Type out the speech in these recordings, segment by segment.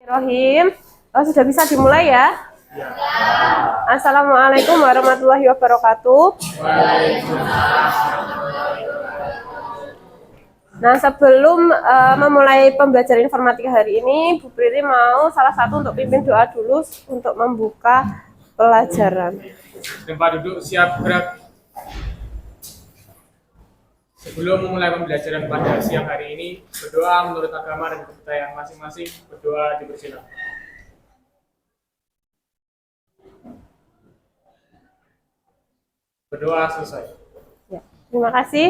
Bismillahirrahmanirrahim. Sudah bisa dimulai ya? Ya. Assalamualaikum warahmatullahi wabarakatuh. Nah, sebelum memulai pembelajaran informatika hari ini, Bu Priti mau salah satu untuk pimpin doa dulu untuk membuka pelajaran. Tempat duduk siap gerak. Sebelum memulai pembelajaran pada siang hari ini, berdoa menurut agama dan kepercayaan masing-masing. Berdoa dipersilakan. Berdoa selesai. Ya, terima kasih.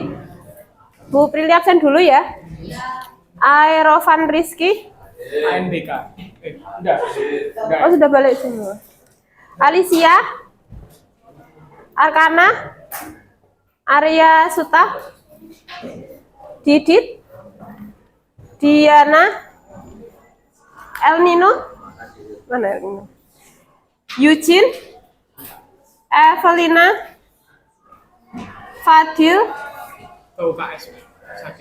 Bu Prili absen dulu ya. Aerovan Rizky. ANBK. Udah. Oh, sudah balik semua. Alicia. Arkana. Arya Suta. Didit. Diana. El Nino. Mana El Nino? Eugene. Evelina. Fadil. Tahu KS.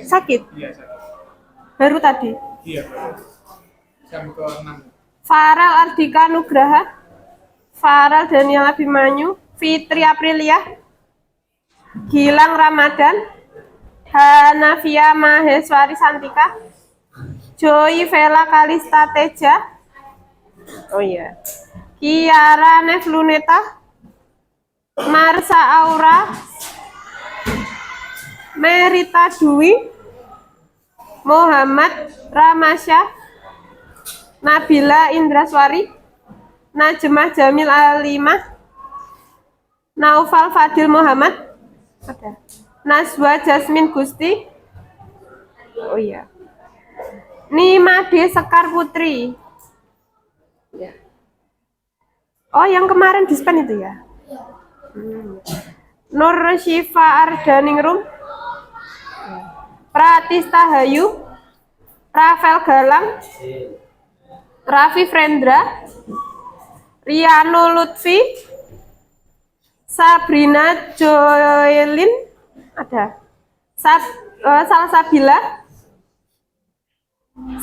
Sakit? Iya, sakit. Baru tadi? Iya, baru. Jam ke-6. Farel Ardika Nugraha. Farel Daniel Abimanyu. Fitri Aprilia. Gilang Ramadan. Hanafia Maheswari Santika. Joy Vela Kalista Teja. Oh iya. Kiara Nevluneta. Marsa Aura. Merita Dwi. Muhammad Ramasya. Nabila Indraswari. Najmah Jamil Alimah. Naufal Fadil Muhammad. Ada. Nazwa Jasmine Gusti. Oh iya. Nimade Sekar Putri. Ya. Oh, yang kemarin dispen itu ya? Nur Syifa Ardaningrum. Pratista Hayu. Rafael Galang. Raffi Frendra. Riano Lutfi. Sabrina Joelin. Ada. Salsabila.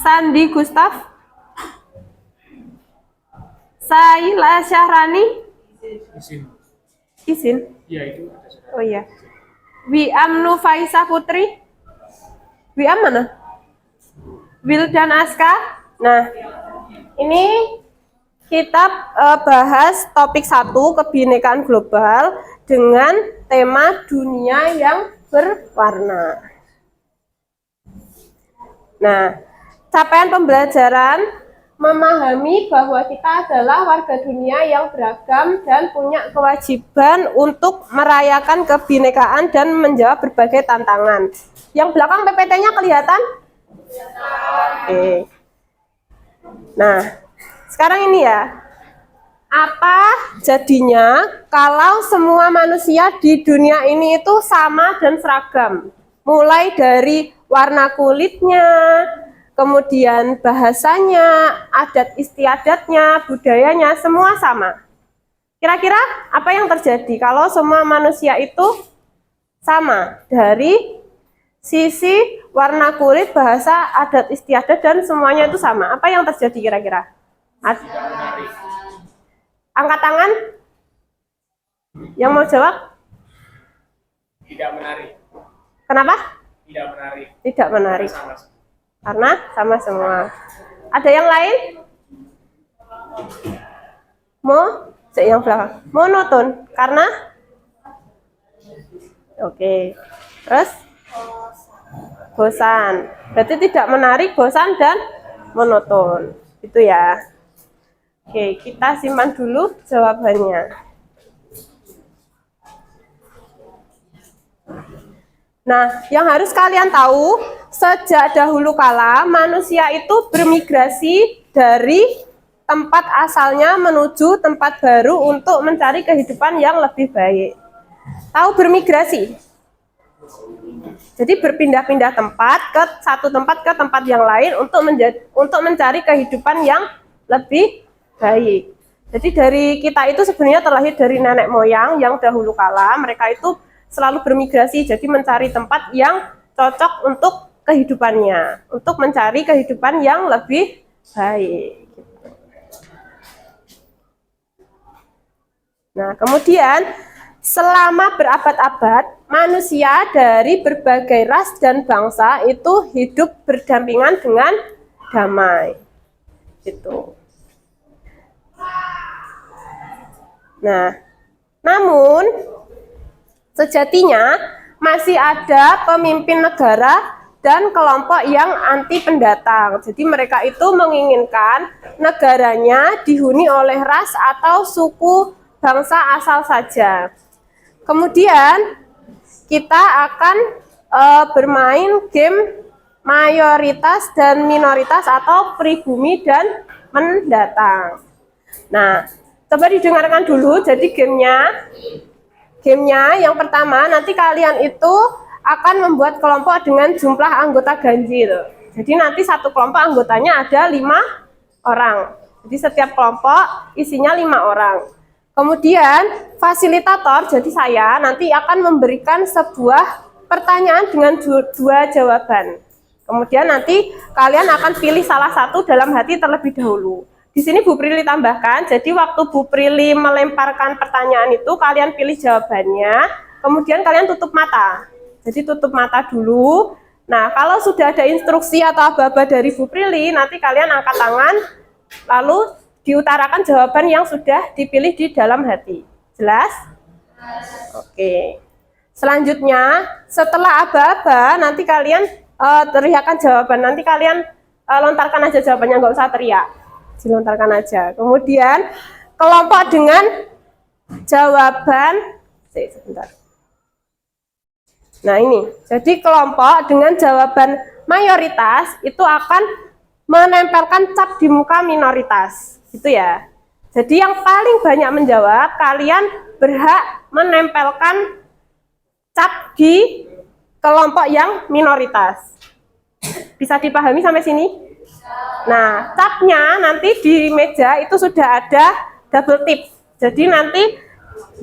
Sandi Gustaf. Saila Syahrani. Izin. Iya, itu. Oh iya. Wiam Nufaisa Putri. Wiam mana? Wildan Aska. Nah, ini kita bahas topik 1 kebinekaan global dengan tema dunia yang berwarna. Nah, capaian pembelajaran memahami bahwa kita adalah warga dunia yang beragam dan punya kewajiban untuk merayakan kebinekaan dan menjawab berbagai tantangan. Yang belakang PPT-nya kelihatan? Oke. Nah, sekarang ini ya. Apa jadinya kalau semua manusia di dunia ini itu sama dan seragam? Mulai dari warna kulitnya, kemudian bahasanya, adat istiadatnya, budayanya, semua sama. Kira-kira apa yang terjadi kalau semua manusia itu sama dari sisi warna kulit, bahasa, adat istiadat, dan semuanya itu sama? Apa yang terjadi kira-kira? Angkat tangan. Yang mau jawab? Tidak menarik. Kenapa? Tidak menarik. Tidak menarik. Sama. Karena sama semua. Ada yang lain? Yang belakang. Monoton. Karena? Oke. Terus? Bosan. Berarti tidak menarik, bosan, dan monoton. Itu ya. Oke, kita simpan dulu jawabannya. Nah, yang harus kalian tahu, sejak dahulu kala manusia itu bermigrasi dari tempat asalnya menuju tempat baru untuk mencari kehidupan yang lebih baik. Tahu bermigrasi? Jadi berpindah-pindah tempat ke satu tempat ke tempat yang lain untuk mencari kehidupan yang lebih baik. Jadi dari kita itu sebenarnya terlahir dari nenek moyang yang dahulu kala, mereka itu selalu bermigrasi, jadi mencari tempat yang cocok untuk kehidupannya, untuk mencari kehidupan yang lebih baik. Nah, kemudian selama berabad-abad, manusia dari berbagai ras dan bangsa itu hidup berdampingan dengan damai. Gitu. Nah, namun sejatinya masih ada pemimpin negara dan kelompok yang anti pendatang. Jadi mereka itu menginginkan negaranya dihuni oleh ras atau suku bangsa asal saja. Kemudian kita akan bermain game mayoritas dan minoritas atau pribumi dan mendatang. Nah, coba didengarkan dulu. Jadi gamenya yang pertama, nanti kalian itu akan membuat kelompok dengan jumlah anggota ganjil. Jadi nanti satu kelompok anggotanya ada 5 orang. Jadi setiap kelompok isinya 5 orang. Kemudian fasilitator, jadi saya nanti akan memberikan sebuah pertanyaan dengan 2 jawaban. Kemudian nanti kalian akan pilih salah satu dalam hati terlebih dahulu. Di sini Bu Prilly tambahkan, jadi waktu Bu Prilly melemparkan pertanyaan itu, kalian pilih jawabannya, kemudian kalian tutup mata. Jadi tutup mata dulu. Nah, kalau sudah ada instruksi atau aba-aba dari Bu Prilly, nanti kalian angkat tangan, lalu diutarakan jawaban yang sudah dipilih di dalam hati. Jelas? Oke. Selanjutnya, setelah aba-aba, nanti kalian teriakan jawaban. Nanti kalian lontarkan aja jawabannya, nggak usah teriak. Dilontarkan aja. Kemudian kelompok dengan jawaban sebentar. Nah, ini. Jadi kelompok dengan jawaban mayoritas itu akan menempelkan cap di muka minoritas. Gitu ya. Jadi yang paling banyak menjawab, kalian berhak menempelkan cap di kelompok yang minoritas. Bisa dipahami sampai sini? Nah, capnya nanti di meja itu sudah ada double tip. Jadi nanti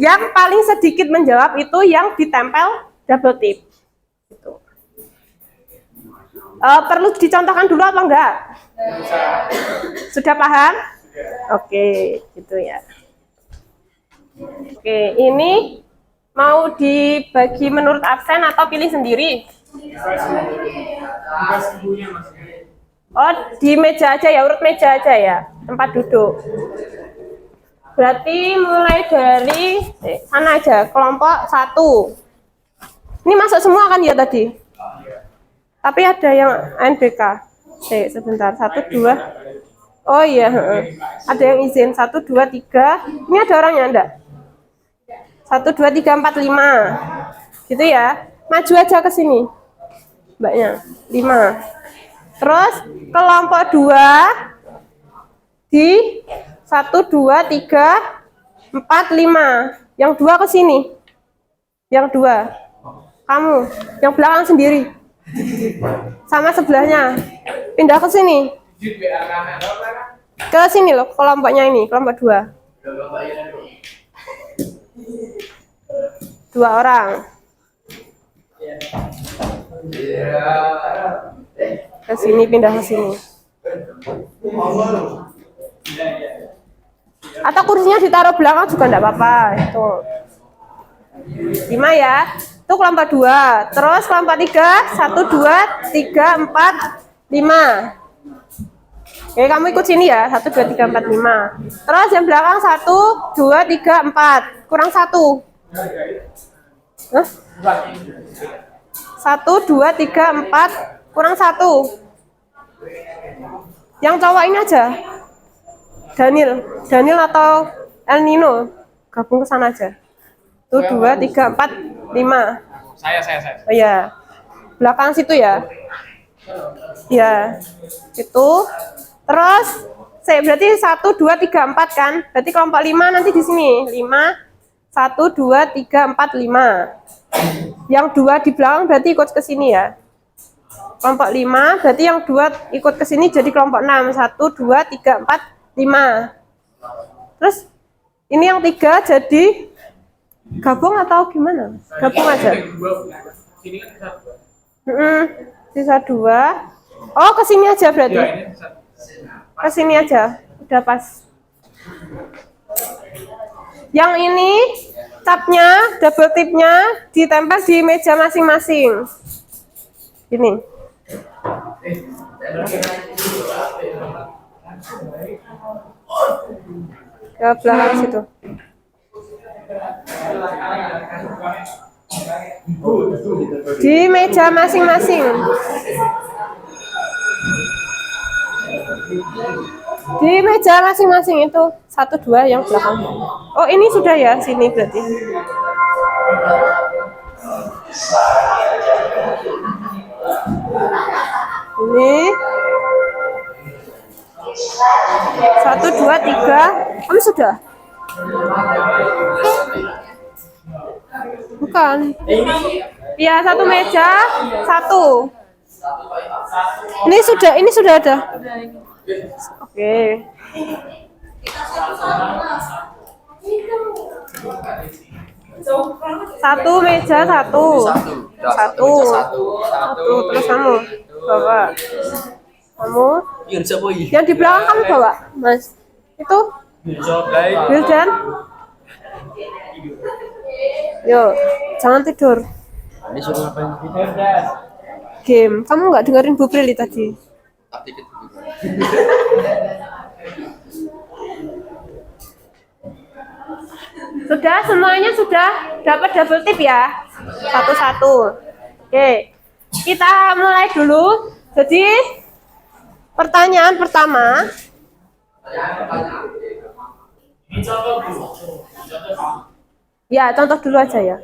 yang paling sedikit menjawab itu yang ditempel double tip. Gitu. Perlu dicontohkan dulu apa enggak? Sudah paham? Oke, gitu ya. Oke, ini mau dibagi menurut absen atau pilih sendiri? Oh, di meja aja ya, urut meja aja ya, tempat duduk. Berarti mulai dari sana aja, kelompok 1. Ini masuk semua kan ya tadi? Tapi ada yang NBK. Sebentar, 1, 2. Oh iya, ada yang izin 1, 2, 3. Ini ada orangnya enggak? 1, 2, 3, 4, 5. Gitu ya. Maju aja ke sini. Mbaknya, 5. Terus kelompok 2 di 1, 2, 3, 4, 5. Yang 2 ke sini. Yang 2. Kamu, yang belakang sendiri. Sama sebelahnya. Pindah ke sini. Ke sini loh, kelompoknya ini, kelompok 2. 2 orang. Ke sini, pindah ke sini. Atau kursinya ditaruh belakang juga enggak apa-apa. Itu 5 ya. Itu kelompok 2. Terus kelompok 3, 1, 2, 3, 4, 5. Oke, kamu ikut sini ya. 1, 2, 3, 4, 5. Terus yang belakang 1, 2, 3, 4. Kurang 1. Hah? 1, 2, 3, 4. Kurang 1. Yang cowok ini aja. Daniel atau El Nino. Gabung ke sana aja. 1, 2, 3, 4, 5. Saya. Oh iya. Belakang situ ya. Ya. Itu. Terus berarti 1, 2, 3, 4 kan? Berarti kelompok 5 nanti di sini. 5, 1, 2, 3, 4, 5. Yang 2 di belakang berarti ikut ke sini ya. Kelompok 5, berarti yang 2 ikut ke sini jadi kelompok 6. 1, 2, 3, 4, 5. Terus ini yang 3 jadi gabung atau gimana? Gabung aja. Sisa 2. Oh, ke sini aja berarti. Ke sini aja. Udah pas. Yang ini capnya, double tipnya ditempel di meja masing-masing. Ini. Ke belakang situ. Di meja masing-masing. Di meja masing-masing itu 1, 2 yang belakang. Oh ini sudah ya, sini berarti. Ini 1, 2, 3. Kamu sudah? Bukan. Iya, 1 meja, 1. Ini sudah ada. Oke. Satu meja, satu. Terus kamu bawa. Kamu yang di belakang kamu bawa, Mas. Itu Wildan. Yuk, jangan tidur. Game. Kamu nggak dengerin Bu Prilly tadi? Sudah, semuanya sudah dapat double tip ya? Satu-satu. Oke, kita mulai dulu. Jadi, pertanyaan pertama. Ya, contoh dulu aja ya.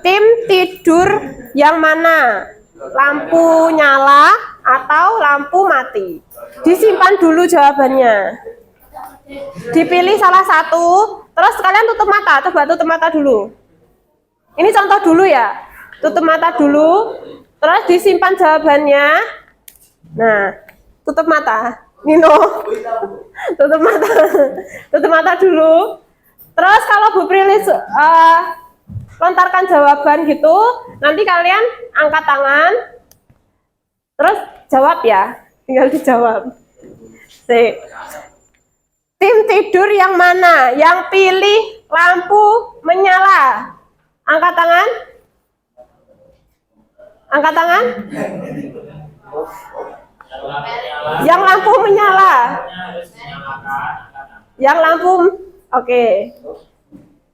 Tim tidur yang mana? Lampu nyala atau lampu mati? Disimpan dulu jawabannya. Dipilih salah satu, terus kalian tutup mata. Coba tutup mata dulu. Ini contoh dulu ya. Tutup mata dulu, terus disimpan jawabannya. Nah, tutup mata. Nino, tutup mata. Tutup mata dulu. Terus kalau Bu Prilly lontarkan jawaban gitu, nanti kalian angkat tangan, terus jawab ya, tinggal dijawab. Sip. Tim tidur yang mana? Yang pilih lampu menyala. Angkat tangan. Angkat tangan. Yang lampu menyala. Yang lampu, oke.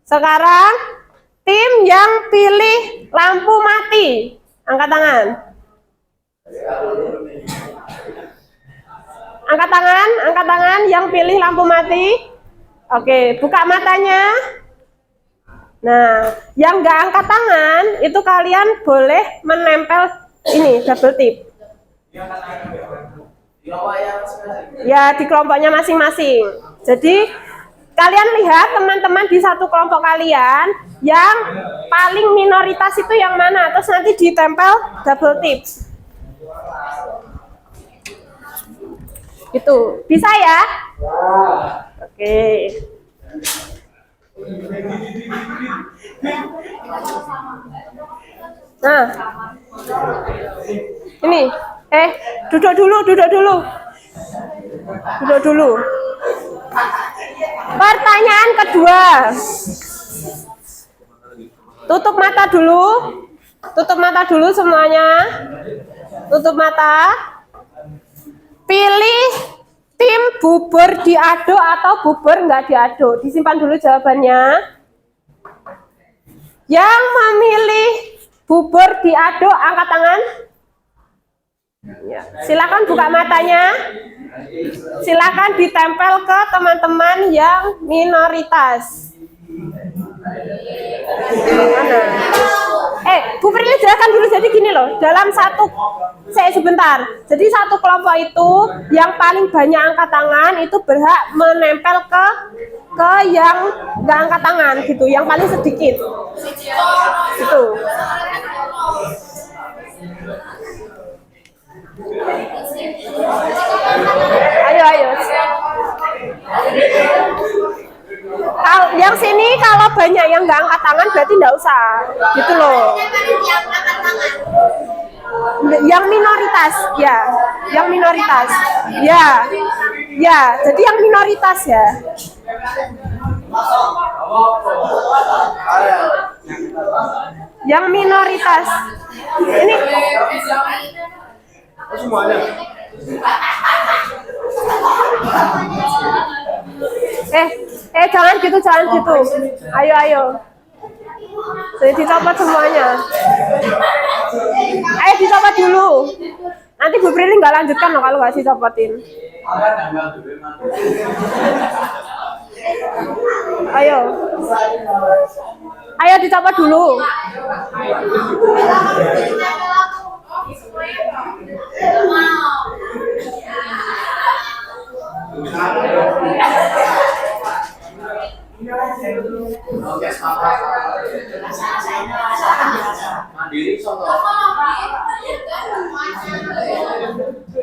Sekarang tim yang pilih lampu mati. Angkat tangan. Angkat tangan yang pilih lampu mati. Oke, buka matanya. Nah, yang nggak angkat tangan, itu kalian boleh menempel ini, double tip. Ya, di kelompoknya masing-masing. Jadi, kalian lihat teman-teman di satu kelompok kalian, yang paling minoritas itu yang mana? Terus nanti ditempel double tip. Itu bisa ya? Oke. Nah, ini, duduk dulu. Pertanyaan kedua. Tutup mata dulu semuanya. Tutup mata. Pilih tim bubur diaduk atau bubur nggak diaduk. Disimpan dulu jawabannya. Yang memilih bubur diaduk, angkat tangan. Ya, silakan buka matanya. Silakan ditempel ke teman-teman yang minoritas. Mana? Bu Prilly jelaskan dulu. Jadi gini loh, dalam sebentar. Jadi satu kelompok itu yang paling banyak angkat tangan itu berhak menempel ke yang nggak angkat tangan gitu, yang paling sedikit. Gitu. Ayo. Yang sini kalau banyak yang nggak angkat tangan berarti nggak usah, gitu loh. Yang minoritas, ya. Jadi yang minoritas ya. Yang minoritas. Ini Semuanya. jangan gitu, jangan gitu. Ayo. Jadi dicopot semuanya. Ayo dicopot dulu. Nanti Bu Prilly nggak lanjutkan loh kalau nggak dicopotin. Ayo dicopot dulu.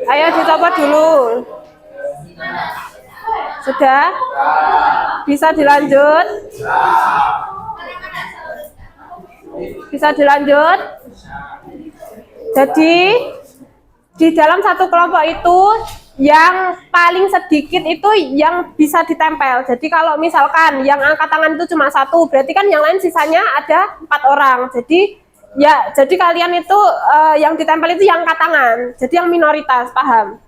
Ayo dicopot dulu. Sudah? Bisa dilanjut? Bisa dilanjut? Jadi di dalam satu kelompok itu yang paling sedikit itu yang bisa ditempel. Jadi kalau misalkan yang angkat tangan itu cuma satu, berarti kan yang lain sisanya ada 4 orang. Jadi kalian itu yang ditempel itu yang angkat tangan. Jadi yang minoritas, paham?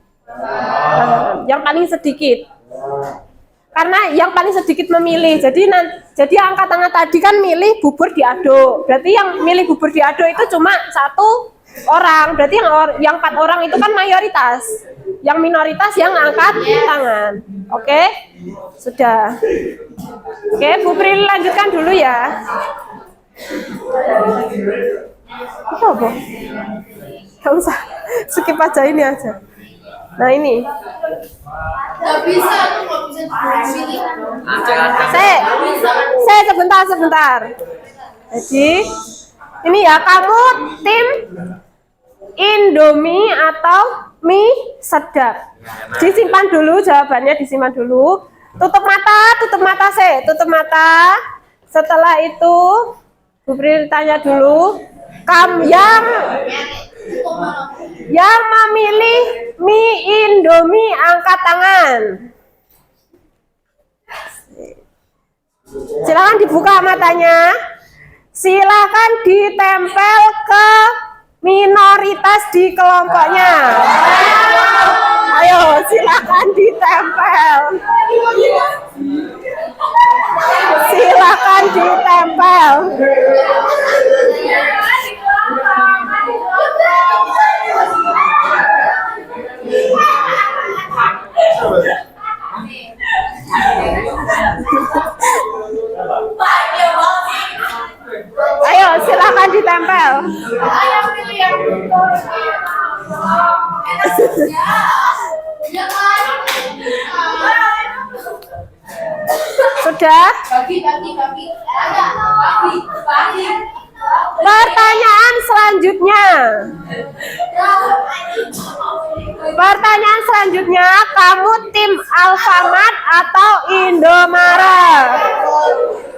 Yang paling sedikit. Karena yang paling sedikit memilih. Jadi angkat tangan tadi kan milih bubur diaduk. Berarti yang milih bubur diaduk itu cuma 1 orang. Berarti yang 4 orang itu kan mayoritas. Yang minoritas yang angkat tangan. Oke? Sudah. Oke, Bu Prilly lanjutkan dulu ya. Itu apa? Gak usah. Skip aja ini aja. Nah ini. Gak bisa, tuh gak bisa dipilih. Saya sebentar. Jadi ini ya, kamu tim Indomie atau mie sedap. Disimpan dulu jawabannya, disimpan dulu. Tutup mata, tutup mata. Setelah itu Bu Prilly tanya dulu, yang memilih mie Indomie angkat tangan. Silakan dibuka matanya. Silakan ditempel ke minoritas di kelompoknya. Ayo, silakan ditempel. Silakan ditempel. Ayo, silakan ditempel. Sudah? Bagi. Pertanyaan selanjutnya, kamu tim Alfamart atau Indomaret?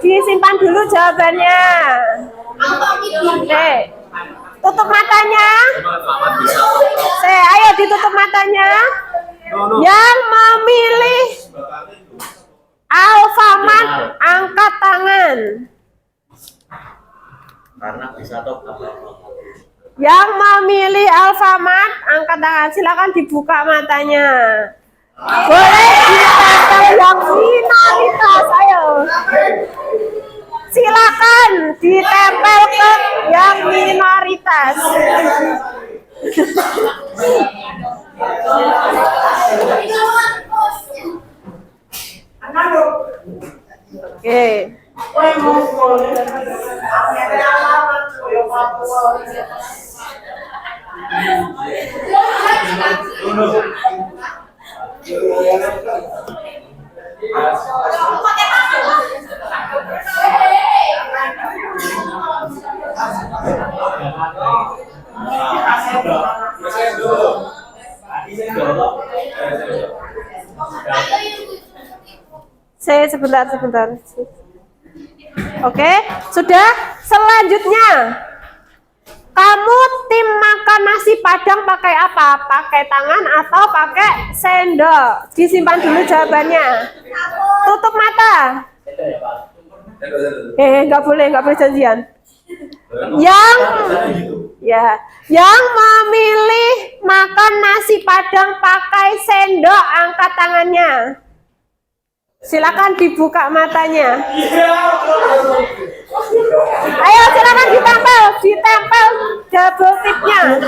Disimpan dulu jawabannya. Oke. Tutup matanya. Ayo ditutup matanya. Yang memilih Alfamart angkat tangan. Karena bisa top Yang memilih Alfamart angkat tangan. Silakan dibuka matanya. Boleh ditempel yang minoritas. Ayo. Silakan ditempel ke yang minoritas. Oke. Saya sebentar. Oke, sudah. Selanjutnya, kamu tim makan nasi Padang pakai apa? Pakai tangan atau pakai sendok? Disimpan dulu jawabannya. Tutup mata. nggak boleh janjian. Yang memilih makan nasi Padang pakai sendok, angkat tangannya. Silakan dibuka matanya. Ayo silakan ditempel double tipnya.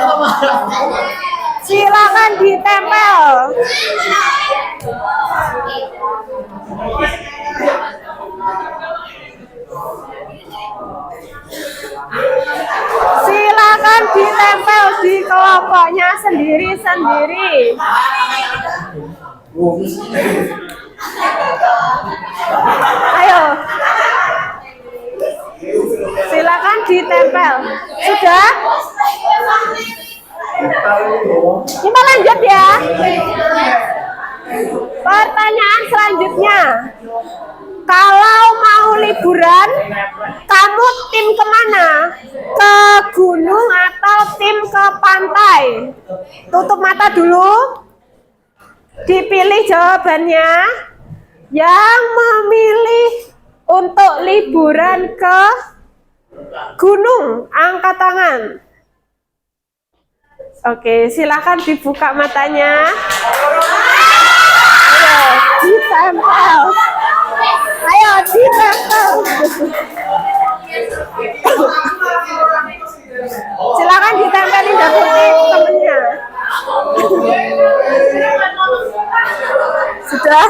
Silakan ditempel. Silakan ditempel di kelompoknya sendiri-sendiri. Ayo. Silakan ditempel. Sudah? Kita lanjut ya. Pertanyaan selanjutnya. Kalau mau liburan, kamu tim kemana? Ke gunung atau tim ke pantai? Tutup mata dulu. Dipilih jawabannya. Yang memilih untuk liburan ke gunung, angkat tangan. Oke, silakan dibuka matanya. Ayo, ditempel. Ayo, ditempel. Silakan ditempelin double tip temennya. Sudah?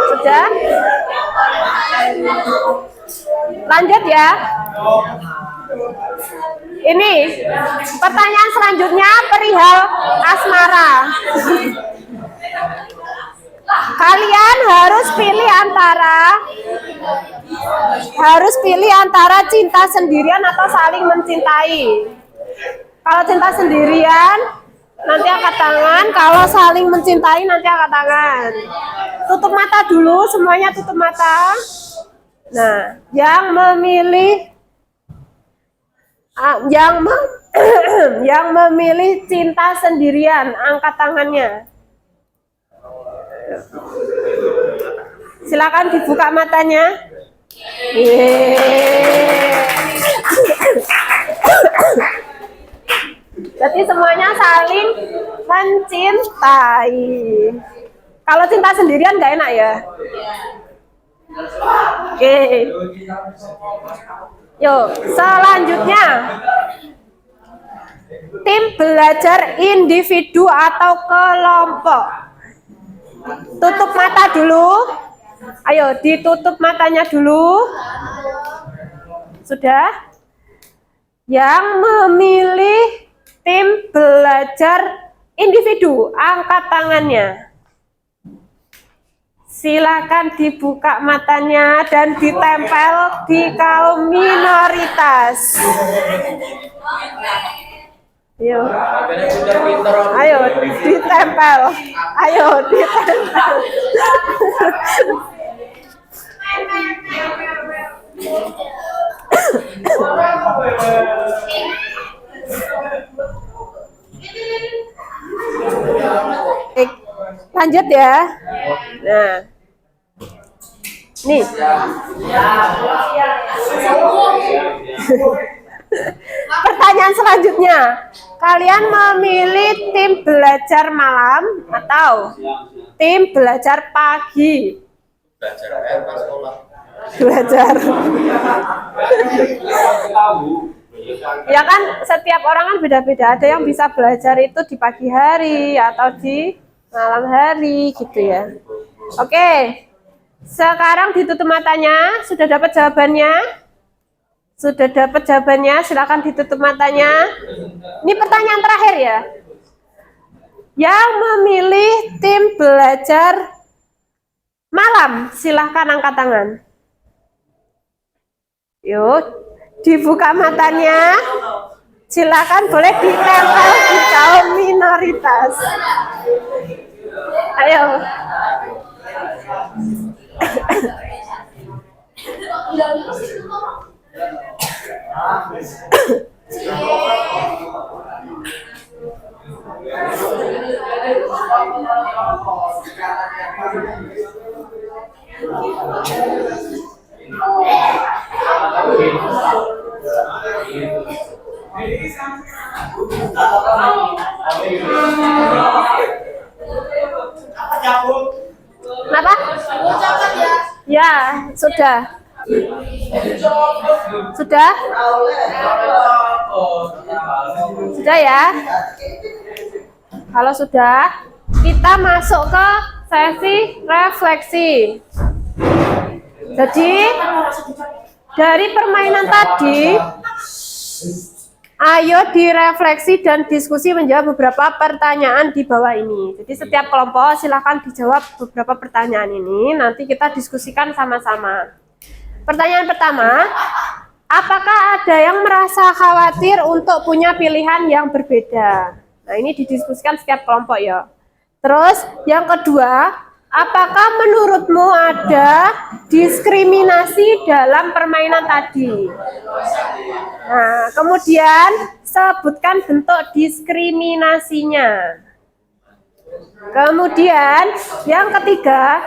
Sudah? Lanjut ya. Ini pertanyaan selanjutnya perihal asmara. Kalian harus pilih antara cinta sendirian atau saling mencintai. Kalau cinta sendirian nanti angkat tangan, kalau saling mencintai nanti angkat tangan. Tutup mata dulu, semuanya tutup mata. Nah, yang memilih yang memilih cinta sendirian, angkat tangannya. Silakan dibuka matanya. Jadi semuanya saling mencintai. Kalau cinta sendirian nggak enak ya. Oke. Yuk, selanjutnya. Tim belajar individu atau kelompok. Tutup mata dulu. Ayo, ditutup matanya dulu. Sudah? Yang memilih tim belajar individu, angkat tangannya. Silakan dibuka matanya dan ditempel di kaum minoritas. Ayo ditempel. Ayo ditempel. Lanjut ya. Nah, nih. Pertanyaan selanjutnya, kalian memilih tim belajar malam atau tim belajar pagi? Belajar. Ya kan setiap orang kan beda-beda. Ada yang bisa belajar itu di pagi hari atau di malam hari gitu ya. Oke. Sekarang ditutup matanya. Sudah dapat jawabannya? Sudah dapat jawabannya? Silakan ditutup matanya. Ini pertanyaan terakhir ya. Yang memilih tim belajar malam, silahkan angkat tangan. Yuk, dibuka matanya. Silakan boleh ditempel di kaum minoritas. Ayo. Kenapa? Ya, sudah. Sudah? Sudah ya? Kalau sudah, kita masuk ke sesi refleksi. Jadi, dari permainan tadi, ayo direfleksi dan diskusi menjawab beberapa pertanyaan di bawah ini. Jadi setiap kelompok silahkan dijawab beberapa pertanyaan ini. Nanti kita diskusikan sama-sama. Pertanyaan pertama, apakah ada yang merasa khawatir untuk punya pilihan yang berbeda? Nah, ini didiskusikan setiap kelompok ya. Terus yang kedua, apakah menurutmu ada diskriminasi dalam permainan tadi? Nah, kemudian sebutkan bentuk diskriminasinya. Kemudian yang ketiga,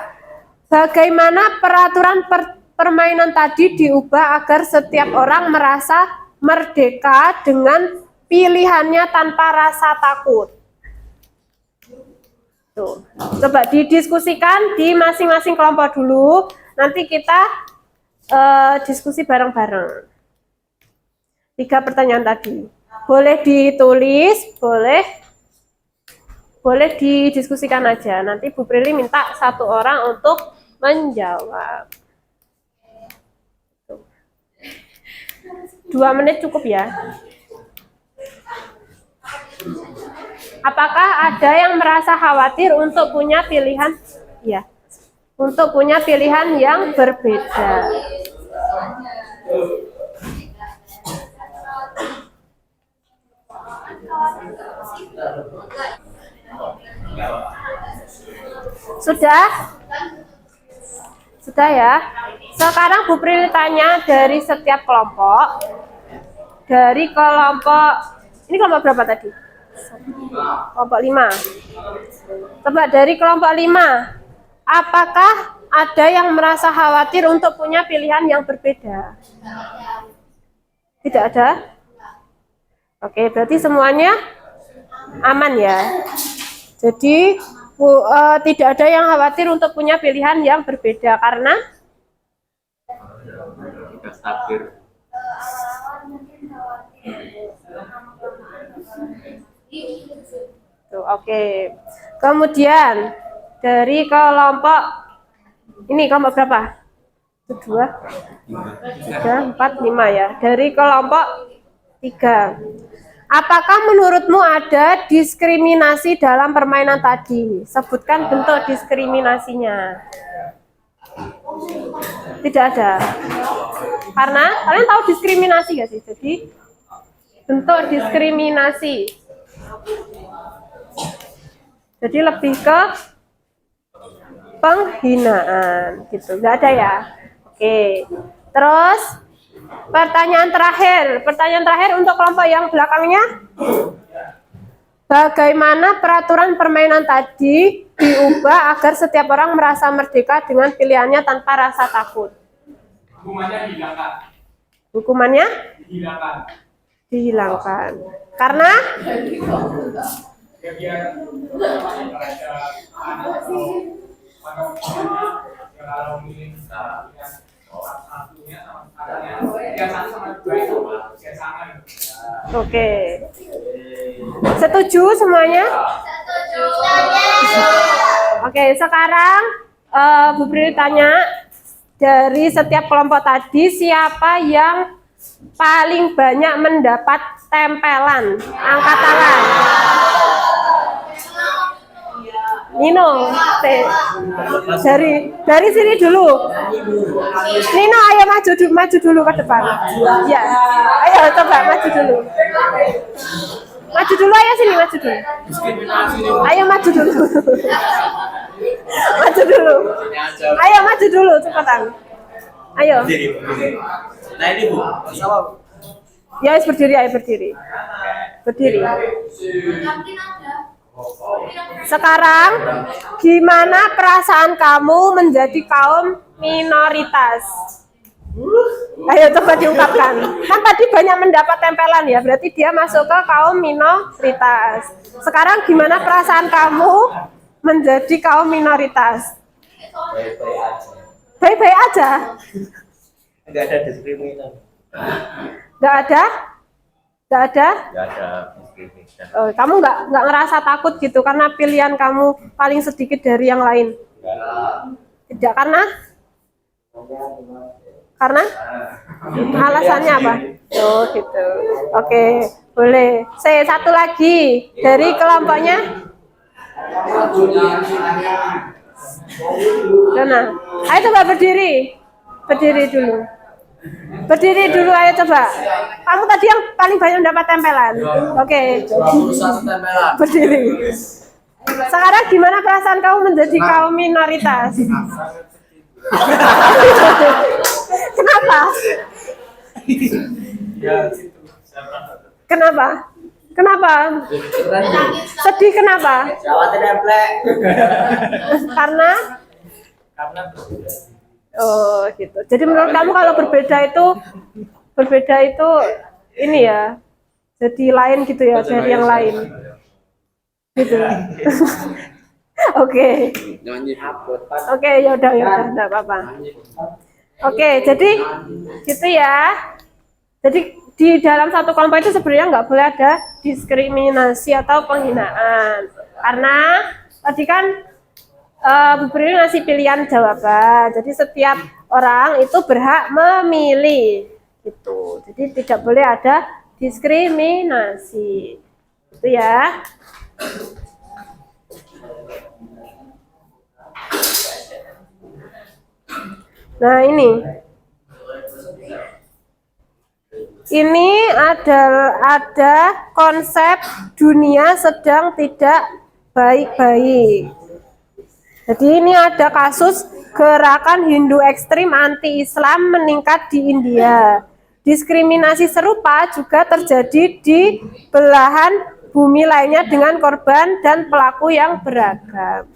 bagaimana peraturan permainan tadi diubah agar setiap orang merasa merdeka dengan pilihannya tanpa rasa takut. Tuh. Coba didiskusikan di masing-masing kelompok dulu. Nanti kita diskusi bareng-bareng. 3 pertanyaan tadi. Boleh ditulis, boleh didiskusikan aja. Nanti Bu Prilly minta 1 orang untuk menjawab. 2 menit cukup ya. Apakah ada yang merasa khawatir untuk punya pilihan? Ya, untuk punya pilihan yang berbeda. Sudah? Sudah ya? Sekarang Bu Prilly tanya dari setiap kelompok. Dari kelompok, ini kelompok berapa tadi? Kelompok 5. Coba dari kelompok 5, apakah ada yang merasa khawatir untuk punya pilihan yang berbeda? Tidak ada? Oke, berarti semuanya aman ya. Jadi tidak ada yang khawatir untuk punya pilihan yang berbeda karena tuh, oke. Kemudian dari kelompok ini kelompok berapa? 2, 3, 4, 5 ya. Dari kelompok 3. Apakah menurutmu ada diskriminasi dalam permainan tadi? Sebutkan bentuk diskriminasinya. Tidak ada. Karena kalian tahu diskriminasi nggak sih? Jadi bentuk diskriminasi. Jadi lebih ke penghinaan gitu. Nggak ada ya? Oke. Terus pertanyaan terakhir untuk kelompok yang belakangnya. Bagaimana peraturan permainan tadi diubah agar setiap orang merasa merdeka dengan pilihannya tanpa rasa takut? Hukumannya dihilangkan. Hukumannya? Dihilangkan. Dihilangkan. Karena? Ya, biar ada anak atau kalau milih satunya sama satunya, yang satu sama dua itu ya sama. Oke. Setuju semuanya? Setuju. Oke, sekarang Bu Prilly tanya dari setiap kelompok tadi siapa yang paling banyak mendapat tempelan? Angkat tangan. Nino, dari sini dulu. Nino, ayo maju dulu ke depan. Ya, ayo coba maju dulu. Maju dulu, ayo sini maju dulu. Ayo maju dulu. Maju dulu. Ayo maju dulu cepetan. Ayo. Nah ini Bu, sama Ya, wis berdiri, ayo berdiri. Berdiri. Sekarang, gimana perasaan kamu menjadi kaum minoritas? Ayo coba diungkapkan. Kan tadi banyak mendapat tempelan ya, berarti dia masuk ke kaum minoritas. Sekarang gimana perasaan kamu menjadi kaum minoritas? Baik-baik aja. nggak ada diskriminasi. Nggak ada? Nggak ada? Nggak ada diskriminasi. Oh, kamu nggak ngerasa takut gitu karena pilihan kamu paling sedikit dari yang lain? Tidak, karena alasannya apa? Oh gitu. Oke, boleh. Saya satu lagi dari kelompoknya. Dona, ayo coba berdiri. Berdiri dulu. Berdiri dulu, ayo coba. Kamu tadi yang paling banyak mendapat tempelan. Oke. Berdiri. Sekarang gimana perasaan kamu menjadi kaum minoritas? Kenapa? Kenapa? Kenapa? Sedih kenapa? Karena? Oh gitu. Jadi menurut kamu kalau berbeda itu ini ya, jadi lain gitu ya dari yang lain. Gitu. Oke. Oke, yaudah, enggak apa-apa. Oke, jadi gitu ya. Jadi di dalam satu kelompok itu sebenarnya nggak boleh ada diskriminasi atau penghinaan. Karena tadi kan beri ngasih pilihan jawaban. Jadi setiap orang itu berhak memilih. Gitu. Jadi tidak boleh ada diskriminasi. Itu ya. Nah ini ada konsep dunia sedang tidak baik-baik. Jadi ini ada kasus gerakan Hindu ekstrim anti-Islam meningkat di India. Diskriminasi serupa juga terjadi di belahan bumi lainnya dengan korban dan pelaku yang beragam.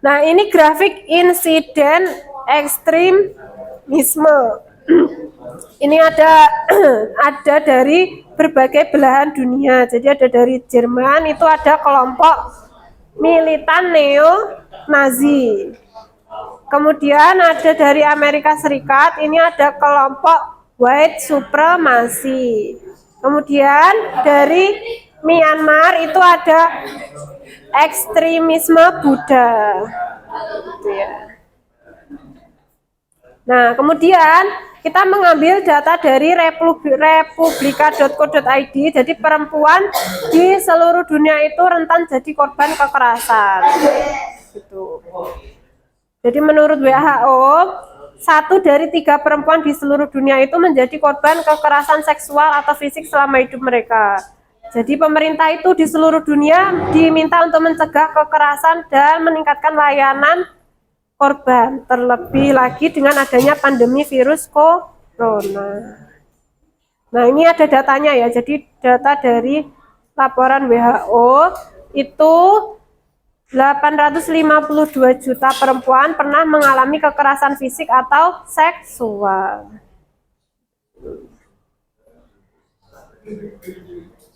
Nah, ini grafik insiden ekstremisme. Ini ada dari berbagai belahan dunia. Jadi ada dari Jerman, itu ada kelompok militan neo-Nazi. Kemudian ada dari Amerika Serikat, ini ada kelompok white supremacy. Kemudian dari Myanmar itu ada ekstremisme Buddha. Gitu ya. Nah, kemudian kita mengambil data dari republika.co.id. Jadi perempuan di seluruh dunia itu rentan jadi korban kekerasan. Gitu. Jadi menurut WHO, 1 dari 3 perempuan di seluruh dunia itu menjadi korban kekerasan seksual atau fisik selama hidup mereka. Jadi pemerintah itu di seluruh dunia diminta untuk mencegah kekerasan dan meningkatkan layanan korban, terlebih lagi dengan adanya pandemi virus corona. Nah, ini ada datanya ya. Jadi data dari laporan WHO itu 852 juta perempuan pernah mengalami kekerasan fisik atau seksual.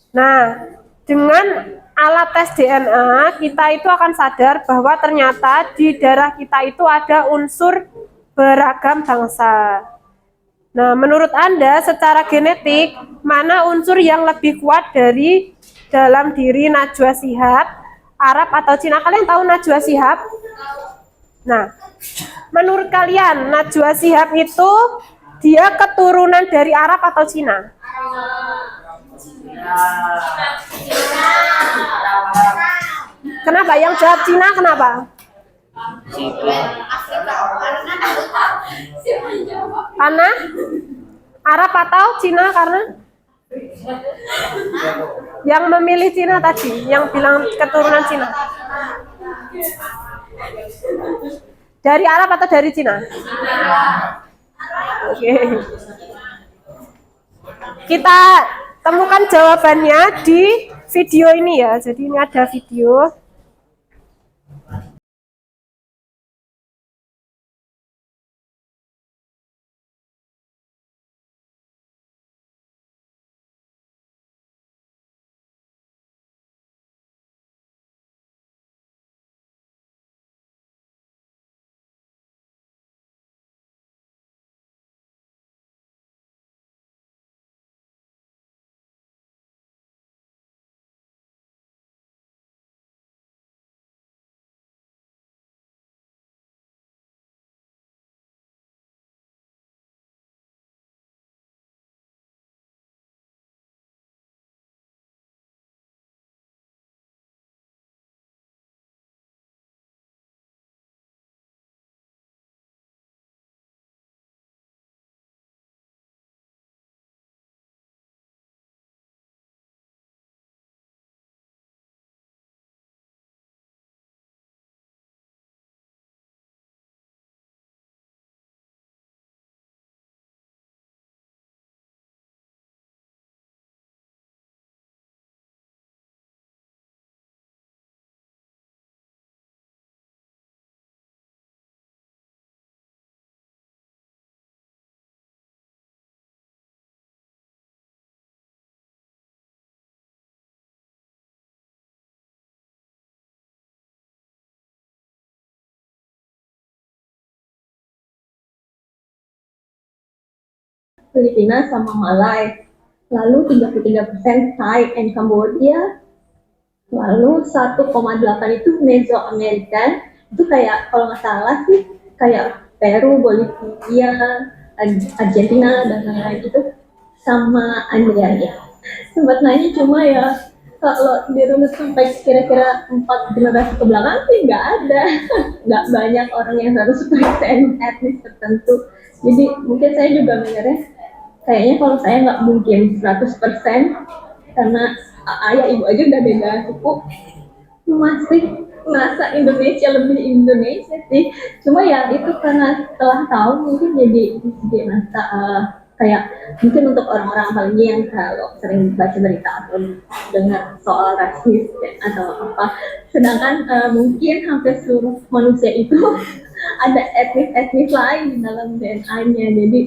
Nah, dengan alat tes DNA, kita itu akan sadar bahwa ternyata di darah kita itu ada unsur beragam bangsa. Nah, menurut Anda secara genetik, mana unsur yang lebih kuat dari dalam diri Najwa Shihab, Arab atau Cina? Kalian tahu Najwa Shihab? Nah, menurut kalian Najwa Shihab itu dia keturunan dari Arab atau Cina? Kenapa? Yang jawab Cina kenapa? Karena Arab atau Cina karena? Yang memilih Cina tadi, yang bilang keturunan Cina. Dari Arab atau dari Cina? Oke. Kita temukan jawabannya di video ini ya. Jadi ini ada video. Filipina sama Malay, lalu 33% Thai and Cambodia, lalu 1,8 itu Mesoamerican, itu kayak kalau nggak salah sih kayak Peru, Bolivia, Argentina dan lain-lain itu, sama Andrea ya. Sempat nanya cuma ya kalau dirunut sampai kira-kira 4 generasi ke belakang sih nggak ada, nggak banyak orang yang harus present etnis tertentu. Jadi mungkin saya juga mikirnya kayaknya kalau saya nggak mungkin 100% karena ayah ibu aja udah beda suku, masih merasa Indonesia lebih Indonesia sih. Cuma ya itu karena setelah tahu mungkin jadi merasa kayak mungkin untuk orang-orang apalagi yang kalau sering baca berita atau dengar soal rasis atau apa, sedangkan mungkin hampir seluruh manusia itu ada etnis-etnis lain di dalam DNA-nya, jadi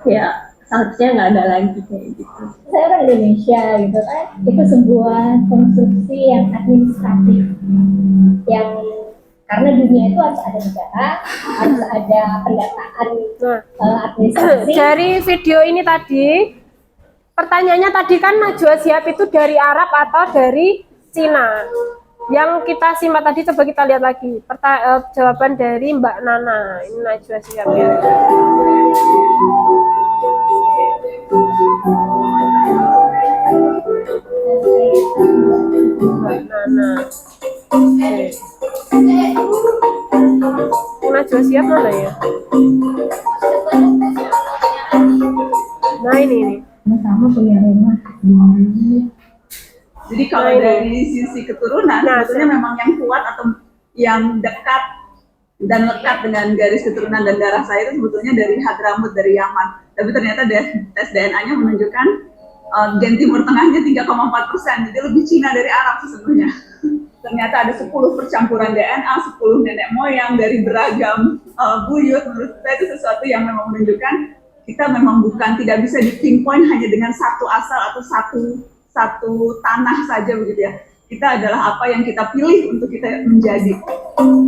ya seharusnya nggak ada lagi kayak gitu. Saya orang Indonesia gitu kan, itu sebuah konstruksi yang administratif yang karena dunia itu harus ada negara, harus ada pendataan administrasi. Dari video ini tadi, pertanyaannya tadi kan Najwa Shihab itu dari Arab atau dari Cina? Yang kita simak tadi coba kita lihat lagi. Jawaban dari Mbak Nana. Ini Najwa Shihab ya. Mbak Nana. Najwa Shihab mana ya? Nah ini. Sama punya rumah. Jadi kalau dari sisi keturunan, sebetulnya memang yang kuat atau yang dekat dan lekat dengan garis keturunan dan darah saya itu sebetulnya dari Hadramut, dari Yaman. Tapi ternyata tes DNA-nya menunjukkan gen Timur Tengahnya 3,4%, jadi lebih Cina dari Arab sesungguhnya. Ternyata ada 10 percampuran DNA, 10 nenek moyang dari beragam buyut. Menurut saya itu sesuatu yang memang menunjukkan kita memang tidak bisa di-pinpoint hanya dengan satu asal atau satu tanah saja begitu ya. Kita adalah apa yang kita pilih untuk kita menjadi.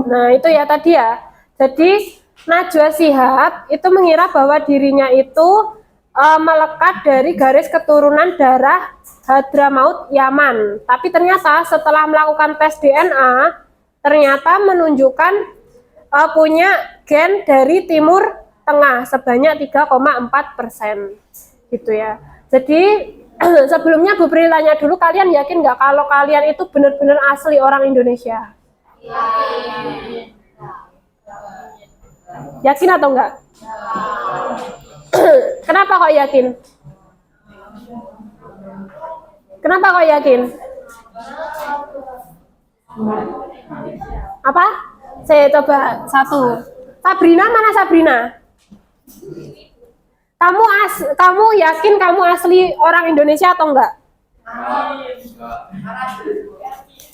Nah itu ya tadi ya. Jadi Najwa Shihab itu mengira bahwa dirinya itu melekat dari garis keturunan darah Hadramaut Yaman. Tapi ternyata setelah melakukan tes DNA, ternyata menunjukkan punya gen dari Timur Tengah sebanyak 3,4% gitu ya. Jadi Sebelumnya Bu Pri tanya dulu, kalian yakin nggak kalau kalian itu benar-benar asli orang Indonesia? Yakin atau enggak? Kenapa kok yakin? Kenapa kok yakin? Apa? Saya coba satu. Sabrina, mana Sabrina? Kamu yakin kamu asli orang Indonesia atau enggak?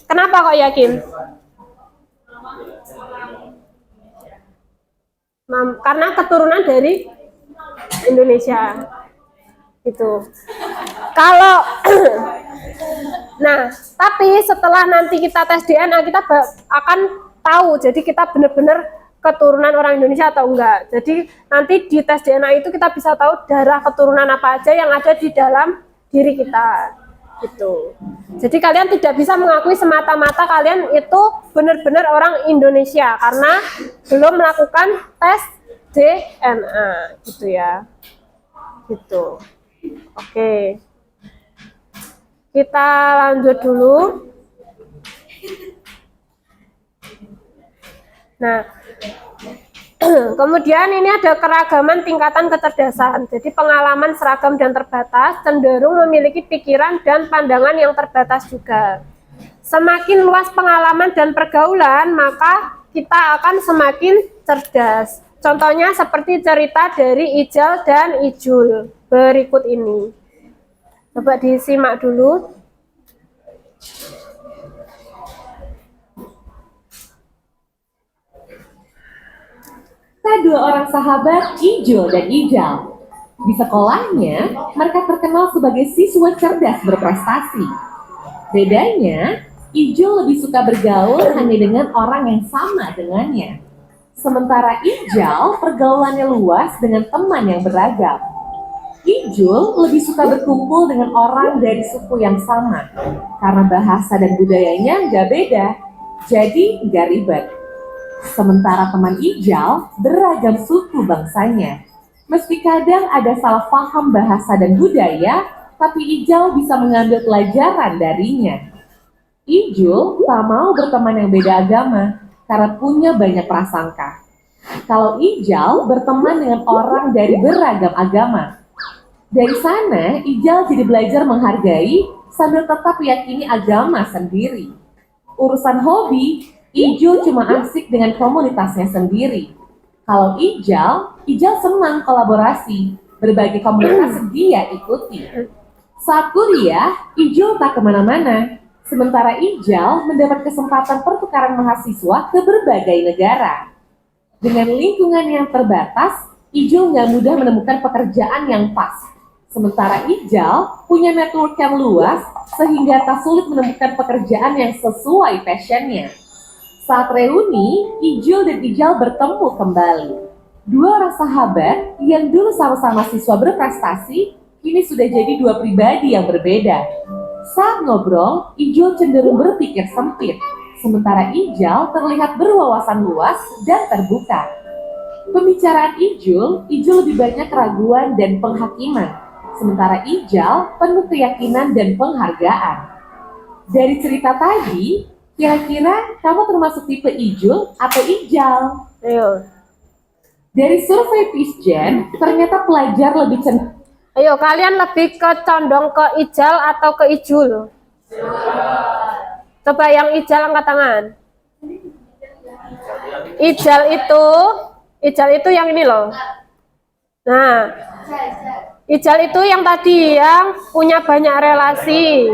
Kenapa kok yakin? Karena keturunan dari Indonesia. Itu. Kalau nah, tapi setelah nanti kita tes DNA kita akan tahu. Jadi kita benar-benar keturunan orang Indonesia atau enggak. Jadi nanti di tes DNA itu kita bisa tahu darah keturunan apa aja yang ada di dalam diri kita. Gitu. Jadi kalian tidak bisa mengakui semata-mata kalian itu benar-benar orang Indonesia karena belum melakukan tes DNA, gitu ya. Gitu. Oke. Kita lanjut dulu. Nah, kemudian ini ada keragaman tingkatan kecerdasan. Jadi pengalaman seragam dan terbatas, cenderung memiliki pikiran dan pandangan yang terbatas juga. Semakin luas pengalaman dan pergaulan, maka kita akan semakin cerdas. Contohnya seperti cerita dari Ijal dan Ijul berikut ini. Coba disimak dulu. Dua orang sahabat, Ijul dan Ijal. Di sekolahnya, mereka terkenal sebagai siswa cerdas berprestasi. Bedanya, Ijul lebih suka bergaul hanya dengan orang yang sama dengannya. Sementara Ijal pergaulannya luas dengan teman yang beragam. Ijul lebih suka berkumpul dengan orang dari suku yang sama, karena bahasa dan budayanya nggak beda, jadi nggak ribet. Sementara teman Ijal beragam suku bangsanya. Meski kadang ada salah paham bahasa dan budaya, tapi Ijal bisa mengambil pelajaran darinya. Ijul tak mau berteman yang beda agama, karena punya banyak prasangka. Kalau Ijal berteman dengan orang dari beragam agama. Dari sana, Ijal jadi belajar menghargai sambil tetap meyakini agama sendiri. Urusan hobi, Ijul cuma asik dengan komunitasnya sendiri. Kalau Ijal senang kolaborasi, berbagai komunitas dia ikuti. Saat kuliah, Ijul tak kemana-mana, sementara Ijal mendapat kesempatan pertukaran mahasiswa ke berbagai negara. Dengan lingkungan yang terbatas, Ijul nggak mudah menemukan pekerjaan yang pas. Sementara Ijal punya network yang luas, sehingga tak sulit menemukan pekerjaan yang sesuai passionnya. Saat reuni, Ijul dan Ijal bertemu kembali. Dua orang sahabat yang dulu sama-sama siswa berprestasi, kini sudah jadi dua pribadi yang berbeda. Saat ngobrol, Ijul cenderung berpikir sempit, sementara Ijal terlihat berwawasan luas dan terbuka. Pembicaraan Ijul lebih banyak keraguan dan penghakiman, sementara Ijal penuh keyakinan dan penghargaan. Dari cerita tadi, kira-kira kamu termasuk tipe Ijul atau Ijal? Ayo. Dari survei PISGEN, ternyata pelajar lebih cenderung. Ayo, kalian lebih condong ke Ijal atau ke Ijul? Coba yang Ijal angkat tangan. Ijal itu yang ini loh. Nah, Ijal itu yang tadi yang punya banyak relasi,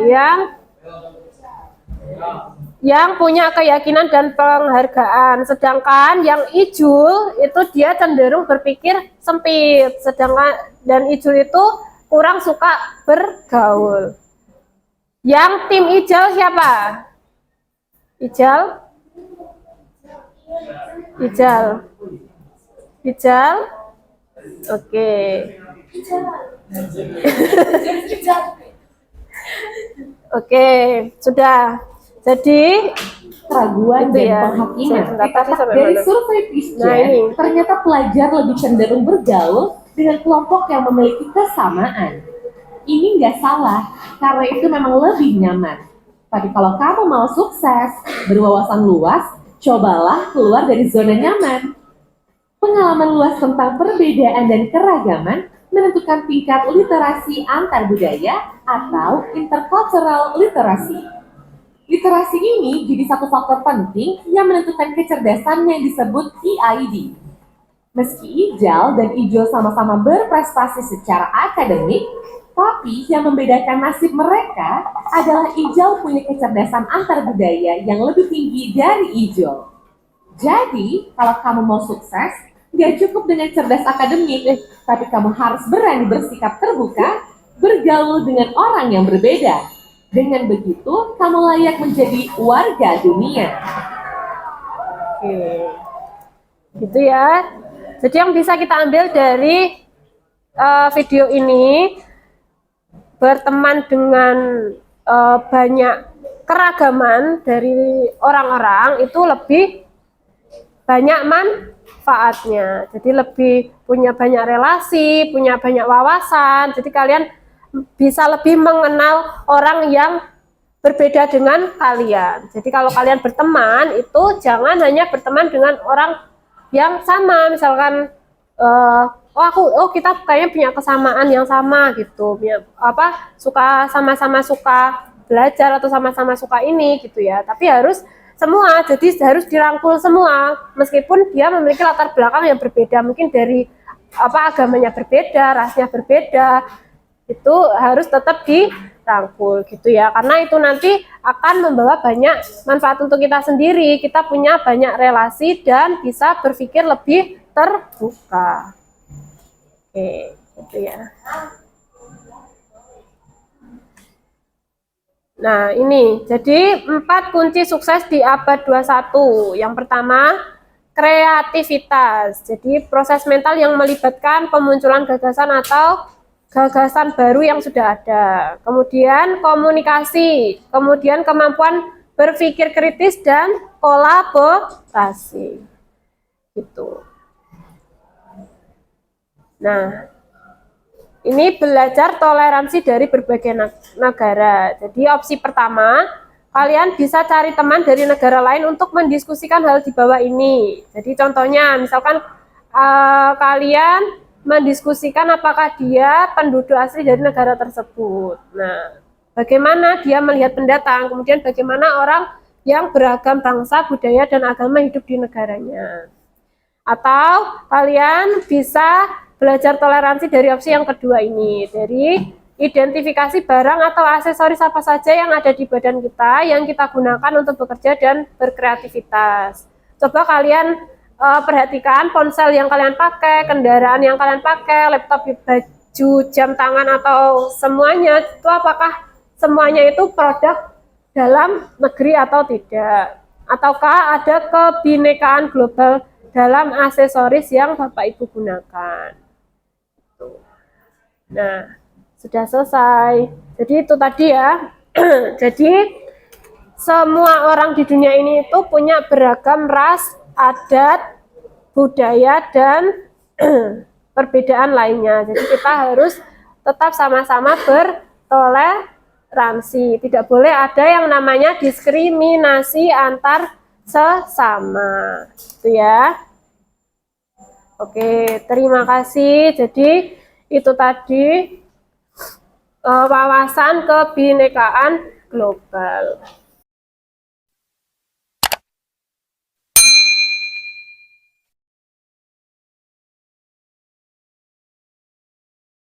yang punya keyakinan dan penghargaan. Sedangkan yang Ijul itu dia cenderung berpikir sempit. Dan Ijul itu kurang suka bergaul. Yang tim Ijal siapa? Ijal. Oke. Oke, sudah. Jadi keraguan itu dan ya, penghakiman. sampai Dari mana? survei Nah, PISGEN, ini. ternyata pelajar lebih cenderung bergaul dengan kelompok yang memiliki kesamaan. Ini nggak salah, karena itu memang lebih nyaman. Tapi kalau kamu mau sukses, berwawasan luas, cobalah keluar dari zona nyaman. Pengalaman luas tentang perbedaan dan keragaman menentukan tingkat literasi antar budaya atau intercultural literasi. Literasi ini jadi satu faktor penting yang menentukan kecerdasan yang disebut EID. Meski Ijal dan Ijo sama-sama berprestasi secara akademik, tapi yang membedakan nasib mereka adalah Ijal punya kecerdasan antar budaya yang lebih tinggi dari Ijo. Jadi, kalau kamu mau sukses, gak cukup dengan cerdas akademik, tapi kamu harus berani bersikap terbuka, bergaul dengan orang yang berbeda. Dengan begitu, kamu layak menjadi warga dunia. Oke. Gitu ya. Jadi yang bisa kita ambil dari video ini, berteman dengan banyak keragaman dari orang-orang itu lebih banyak manfaatnya. Jadi lebih punya banyak relasi, punya banyak wawasan. Jadi kalian bisa lebih mengenal orang yang berbeda dengan kalian. Jadi kalau kalian berteman itu jangan hanya berteman dengan orang yang sama, misalkan kita kayaknya punya kesamaan yang sama gitu, suka sama-sama suka belajar atau sama-sama suka ini gitu ya. Tapi harus semua, jadi harus dirangkul semua, meskipun dia memiliki latar belakang yang berbeda, mungkin dari agamanya berbeda, rasnya berbeda, itu harus tetap dirangkul gitu ya, karena itu nanti akan membawa banyak manfaat untuk kita sendiri. Kita punya banyak relasi dan bisa berpikir lebih terbuka. Oke, gitu ya. Nah, ini jadi 4 kunci sukses di abad 21. Yang pertama, kreativitas. Jadi proses mental yang melibatkan pemunculan gagasan atau gagasan baru yang sudah ada. Kemudian komunikasi, kemudian kemampuan berpikir kritis dan kolaborasi. Gitu. Nah, ini belajar toleransi dari berbagai negara. Jadi opsi pertama, kalian bisa cari teman dari negara lain untuk mendiskusikan hal di bawah ini. Jadi contohnya, misalkan kalian mendiskusikan apakah dia penduduk asli dari negara tersebut. Nah, bagaimana dia melihat pendatang, kemudian bagaimana orang yang beragam bangsa, budaya, dan agama hidup di negaranya. Atau kalian bisa belajar toleransi dari opsi yang kedua ini, dari identifikasi barang atau aksesoris apa saja yang ada di badan kita yang kita gunakan untuk bekerja dan berkreativitas. Coba kalian perhatikan ponsel yang kalian pakai, kendaraan yang kalian pakai, laptop, baju, jam tangan, atau semuanya itu apakah semuanya itu produk dalam negeri atau tidak, ataukah ada kebinekaan global dalam aksesoris yang Bapak Ibu gunakan. Nah, sudah selesai. Jadi itu tadi ya. Jadi semua orang di dunia ini itu punya beragam ras, adat, budaya, dan perbedaan lainnya. Jadi kita harus tetap sama-sama bertoleransi. Tidak boleh ada yang namanya diskriminasi antar sesama. Itu ya. Oke, terima kasih. Jadi itu tadi wawasan kebinekaan global.